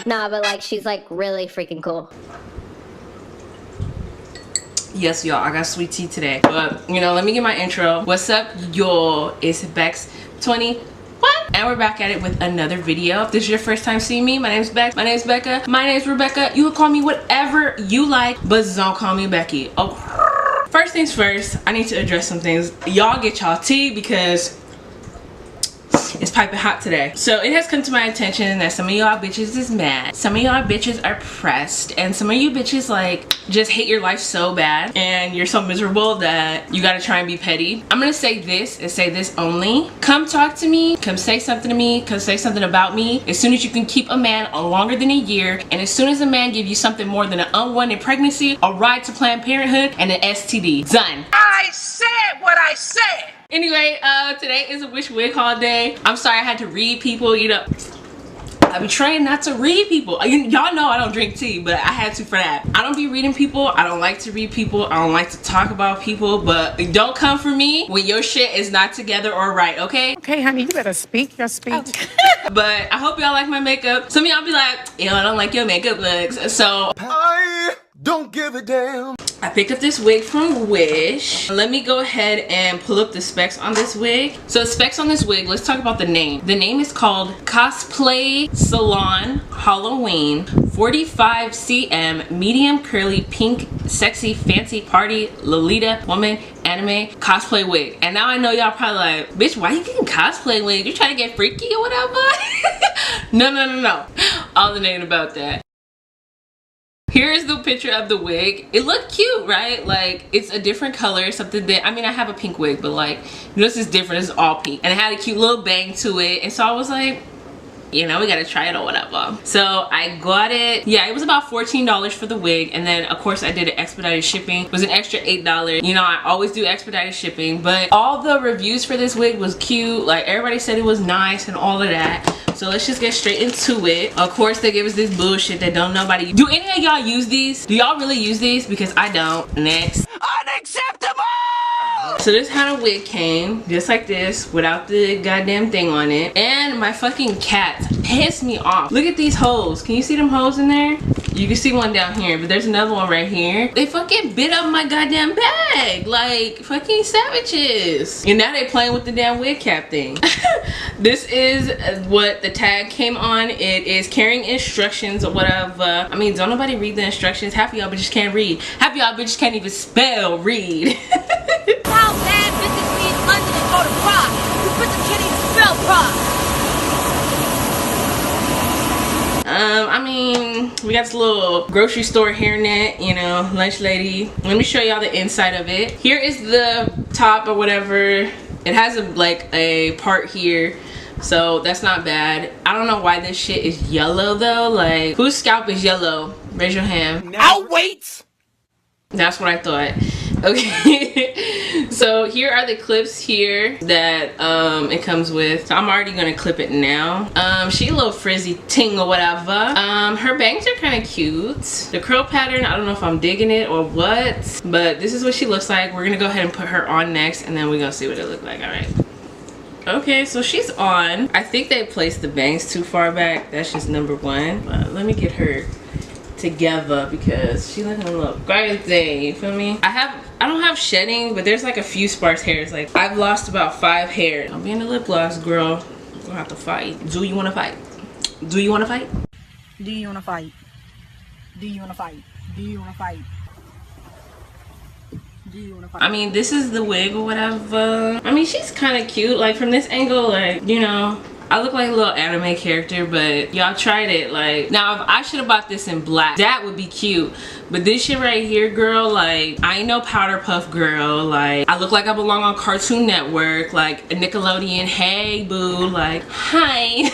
Nah, but like she's like really freaking cool. Yes, y'all, I got sweet tea today. But you know, let me get my intro. What's up, y'all? It's Bex21. And we're back at it with another video. If this is your first time seeing me, my name's Bex. My name's Becca. My name's Rebecca. You can call me whatever you like, but don't call me Becky. Oh. First things first, I need to address some things. Y'all get y'all tea because it's piping hot today. So it has come to my attention that some of y'all bitches is mad. Some of y'all bitches are pressed. And some of you bitches like just hate your life so bad. And you're so miserable that you gotta try and be petty. I'm gonna say this and say this only. Come talk to me. Come say something to me. Come say something about me. As soon as you can keep a man on longer than a year. And as soon as a man gives you something more than an unwanted pregnancy, a ride to Planned Parenthood, and an STD. Done. I said what I said. Anyway, today is a wish wig haul day. I'm sorry I had to read people, you know. I be trying not to read people. Y'all know I don't drink tea, but I had to for that. I don't be reading people. I don't like to read people. I don't like to talk about people, but don't come for me when your shit is not together or right, okay? Okay, honey, you better speak your speech. Oh. But I hope y'all like my makeup. Some of y'all be like, yo, I don't like your makeup looks. So I don't give a damn. I picked up this wig from Wish. Let me go ahead and pull up the specs on this wig. So the specs on this wig, let's talk about the name. The name is called Cosplaysalon Halloween 45 cm medium curly pink sexy fancy party Lolita woman anime cosplay wig. And now I know y'all probably like, bitch, why you getting cosplay wig? You trying to get freaky or whatever? No. All the name about that. Here's the picture of the wig. It looked cute, right? Like, it's a different color, something that, I mean, I have a pink wig, but like, this is different, it's all pink. And it had a cute little bang to it. And so I was like, you know, we gotta try it or whatever. So I got it. Yeah, it was about $14 for the wig. And then of course I did an expedited shipping. It was an extra $8. You know, I always do expedited shipping, but all the reviews for this wig was cute. Like, everybody said it was nice and all of that. So let's just get straight into it. Of course they gave us this bullshit that don't nobody. Do any of y'all use these? Do y'all really use these? Because I don't. Next. Unacceptable! So this how the wig came, just like this, without the goddamn thing on it. And my fucking cat pissed me off. Look at these holes. Can you see them holes in there? You can see one down here, but there's another one right here. They fucking bit up my goddamn bag, like fucking savages. And now they playing with the damn wig cap thing. This is what the tag came on. It is carrying instructions or whatever. I mean, don't nobody read the instructions. Half of y'all bitches can't read. Half of y'all bitches can't even spell read. How bad bitches be in London and go to Prague? You bitches can't even spell Prague. I mean, we got this little grocery store hairnet, you know, lunch lady. Let me show y'all the inside of it. Here is the top or whatever. It has like a part here, so that's not bad. I don't know why this shit is yellow though. Like, whose scalp is yellow? Raise your hand. I'll wait. That's what I thought. Okay. So here are the clips here that it comes with. So I'm already gonna clip it now. She a little frizzy ting or whatever. Her bangs are kind of cute. The curl pattern, I don't know if I'm digging it or what, but this is what she looks like. We're gonna go ahead and put her on next, and then we're gonna see what it looks like. All right. Okay, so she's on. I think they placed the bangs too far back. That's just number one. But let me get her together because she looking a little crazy, you feel me? I don't have shedding, but there's like a few sparse hairs. Like, I've lost about 5 hairs. I'm being a lip gloss girl. We're gonna have to fight. Do you want to fight? Do you want to fight? Do you want to fight? Do you want to fight? Do you want to fight? Do you want to fight? I mean, this is the wig or whatever. I mean, she's kind of cute. Like, from this angle, like, you know, I look like a little anime character, but y'all tried it. Like, now if I should have bought this in black, that would be cute. But this shit right here, girl, like, I ain't no powder puff girl. Like, I look like I belong on Cartoon Network, like a Nickelodeon. Hey boo, like, hi.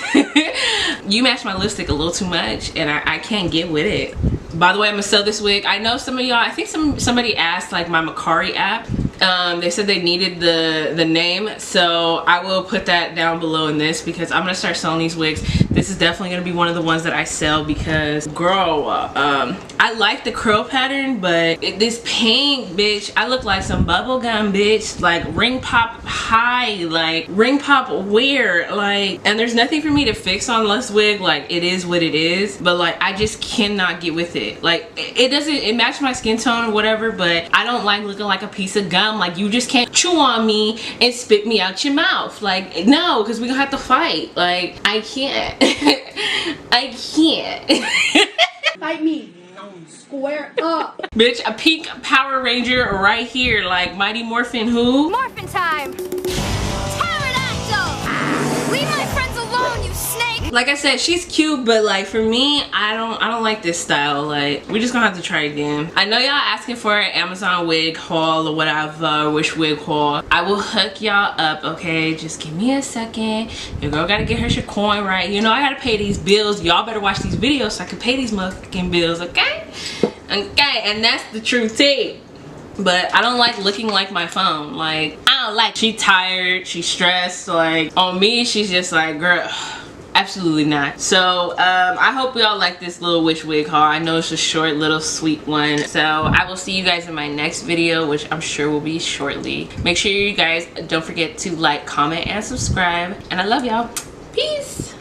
You match my lipstick a little too much, and I can't get with it. By the way, I'm gonna sell this wig. I know some of y'all, I think somebody asked like my Macari app. They said they needed the name, so I will put that down below in this because I'm gonna start selling these wigs. This is definitely gonna be one of the ones that I sell because girl, I like the curl pattern, but this pink, bitch, I look like some bubblegum, bitch, like ring pop high, like ring pop wear, like, and there's nothing for me to fix on this wig. Like, it is what it is, but like I just cannot get with it. Like, it matches my skin tone or whatever, but I don't like looking like a piece of gum. Like, you just can't chew on me and spit me out your mouth. Like, no, because we're gonna have to fight. Like, I can't. I can't. Fight me. Square up. Bitch, a pink Power Ranger right here. Like, Mighty Morphin who? Morphin' time! Pterodactyl! Leave my friends alone, you snake! Like I said, she's cute, but like for me, I don't like this style. Like, we're just gonna have to try again. I know y'all asking for an Amazon wig haul or whatever, wish wig haul. I will hook y'all up, okay? Just give me a second. Your girl gotta get her shit coin right. You know I gotta pay these bills. Y'all better watch these videos so I can pay these motherfucking bills, okay? Okay, and that's the truth too. But I don't like looking like my phone. Like, I don't like, she tired, she's stressed. Like, on me, she's just like, girl, absolutely not. So I hope y'all like this little wish wig haul. I know it's a short little sweet one. So I will see you guys in my next video, which I'm sure will be shortly. Make sure you guys don't forget to like, comment, and subscribe. And I love y'all. Peace.